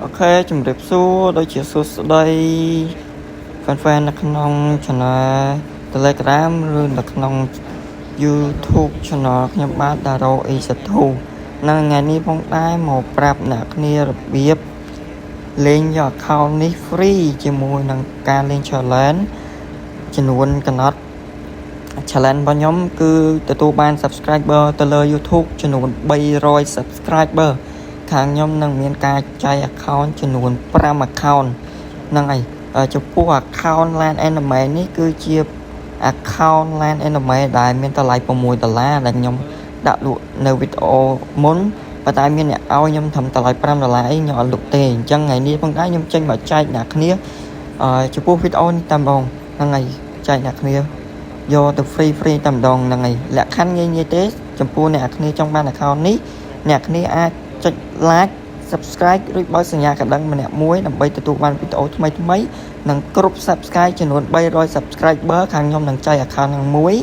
Ok ជំរាបសួរដូចជាសួស្ដី fan នៅក្នុង channel Telegram ឬនៅក្នុង YouTube channel ខ្ញុំបាទដារ៉ូអេសាធូនៅថ្ងៃនេះផងដែរមកប្រាប់អ្នកគ្នារបៀបលេងយក account នេះ free ជាមួយនឹងការលេង challenge ចំនួនកំណត់ challenge របស់ខ្ញុំគឺទទួលបាន subscriber ទៅលើ YouTube ចំនួន300 subscriber ខាងខ្ញុំនឹងមានការចែក account ចំនួន5 account ហ្នឹងហើយចំពោះ account Land Anime នេះគឺជា account Land Anime ដែលមានតម្លៃ$6ដែលខ្ញុំដាក់លក់នៅវីដេអូមុនប៉ុន្តែមានអ្នកឲ្យខ្ញុំត្រឹមតម្លៃ$5អីខ្ញុំអត់លក់ទេអញ្ចឹងថ្ងៃនេះផងដែរខ្ញុំចេញមកចែកអ្នកគ្នាចំពោះវីដេអូនេះតែម្ដងហ្នឹងហើយចែកអ្នកគ្នាយកទៅ free តែម្ដងហ្នឹងហើយលក្ខខណ្ឌងាយទេចំពោះអ្នកគ្នាចង់បាន account នេះអ្នកគ្នាអាចចុច like subscribe រួចបើកសញ្ញាកណ្ដឹងម្នាក់មួយដើម្បីទទួលបានវីដេអូថ្មីនិងគ្រប់ subscribe ចំនួន300 subscriber ខាងខ្ញុំនឹងចែក account នឹងមួយ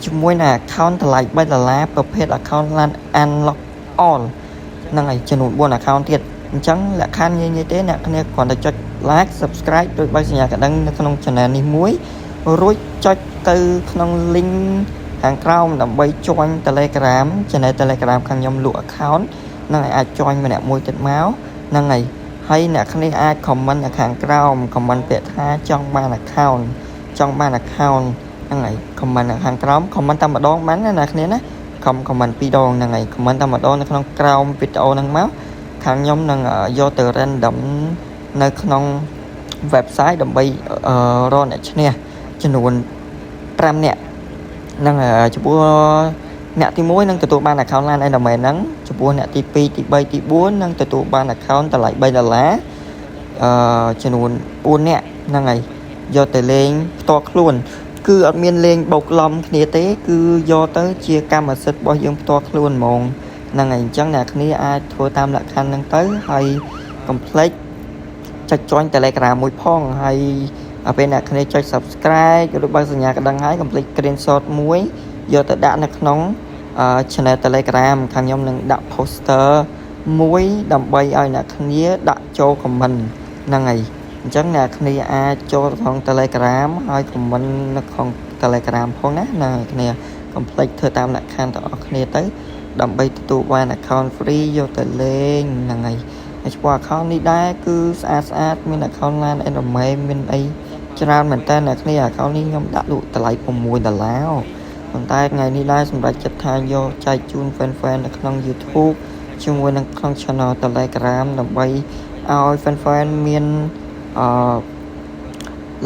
ជាមួយនឹង account តម្លៃ$3ប្រភេទ account Land Unlock All ហ្នឹងហើយចំនួន4 account ទៀតអញ្ចឹងលក្ខខណ្ឌងាយទេអ្នកគ្នាគ្រាន់តែចុច like subscribe រួចបើកសញ្ញាកណ្ដឹងនៅក្នុង channel នេះមួយរួចចុចទៅក្នុង link ខាងក្រោមដើម្បី join Telegram channel Telegram ខាងខ្ញុំលក់ account នឹងអាច join ម្នាក់មួយទៀតមកហ្នឹងហើយអ្នកគ្នាអាច comment នៅខាងក្រោម comment ពាក្យថាចង់បាន account ហ្នឹងហើយ comment នៅខាងក្រោម comment តែម្ដងបានណាអ្នកគ្នាណា comment 2ដងហ្នឹងហើយ comment តែម្ដងនៅក្នុងក្រោមវីដេអូហ្នឹងមកខាងខ្ញុំនឹងយកទៅ random នៅក្នុង website ដើម្បីរកអ្នកឈ្នះចំនួន5នាក់ហ្នឹងចំពោះអ្នកទី1នឹងទទួលបាន account Land Anime ហ្នឹងចំពោះអ្នកទី2ទី3ទី4នឹងទទួលបាន account តម្លៃ$3ចំនួន4នាក់ហ្នឹងហើយយកទៅលេងផ្ទាល់ខ្លួនគឺអត់មានលេងបោកឡំគ្នាទេគឺយកទៅជាកម្មសិទ្ធិរបស់យើងផ្ទាល់ខ្លួនហ្មងហ្នឹងហើយអញ្ចឹងអ្នកគ្នាអាចធ្វើតាមលក្ខខណ្ឌហ្នឹងទៅហើយកុំភ្លេចចុច join Telegram មួយផងហើយពេលអ្នកគ្នាចុច subscribe ឬបើកសញ្ញាកណ្ដឹងហើយកុំភ្លេច screenshot មួយយកទៅដាក់នៅក្នុងchannel Telegram ខាងខ្ញុំនឹងដាក់ poster មួយដើម្បីឲ្យអ្នកគ្នាដាក់ចូល comment ហ្នឹងហើយអញ្ចឹងអ្នកគ្នាអាចចូលក្នុង Telegram ហើយ comment នៅក្នុង Telegram ផងណាអ្នកគ្នាកុំភ្លេចធ្វើតាមលក្ខខណ្ឌទាំងអស់គ្នាទៅដើម្បីទទួលបាន account free យកទៅលេងហ្នឹងហើយហើយចំពោះ account នេះដែរគឺស្អាតមាន account Land Anime មានអីច្រើនមែនតើអ្នកគ្នា account នេះខ្ញុំដាក់លក់តម្លៃ$6ប៉ុន្តែថ្ងៃនេះដែរសម្រាប់ចិត្តថាយកចែកជូន fan នៅក្នុង YouTube ជាមួយនឹងក្នុង channel Telegram ដើម្បីឲ្យ fan មាន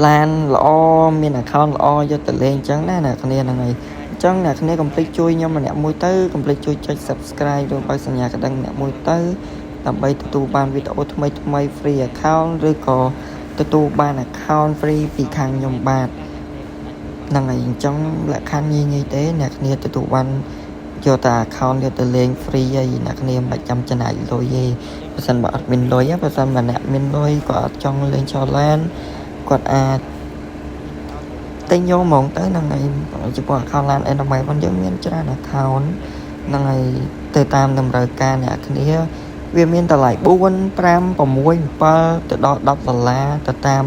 LAN ល្អមាន account ល្អយកទៅលេងអញ្ចឹងណាអ្នកគ្នាហ្នឹងហើយអញ្ចឹងអ្នកគ្នាកុំភ្លេចជួយខ្ញុំម្នាក់មួយទៅកុំភ្លេចជួយចុច subscribe ឬបើកសញ្ញាកណ្ដឹងម្នាក់មួយទៅដើម្បីទទួលបានវីដេអូថ្មី free account ឬក៏ទទួលបាន account free ពីខាងខ្ញុំបាទហ្នឹងហើយអញ្ចឹងលក្ខខណ្ឌងាយទេអ្នកគ្នាទទួលបានយកតែ account យកទៅលេង free ហើយអ្នកគ្នាមិនបាច់ចាំចំណាយលុយទេបើសិនបើអត់មានលុយបើសិនបើអ្នកមានលុយក៏អត់ចង់លេង challenge គាត់អាចទិញយកហ្មងទៅហ្នឹងហើយចំពោះ account Land Anime របស់យើងមានច្រើន account ហ្នឹងហើយទៅតាមតម្រូវការអ្នកគ្នាវាមានតម្លៃ4 5 6 7ទៅដល់$10ទៅតាម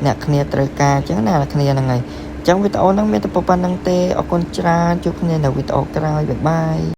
អ្នកគ្នាត្រូវការអញ្ចឹងណាអ្នកគ្នាហ្នឹងហើយអញ្ចឹងវីដេអូហ្នឹងមានតែប៉ុណ្្នឹងទេអរគុណច្រើនជួបគ្នានៅវីដេអូក្រោយបាយបាយ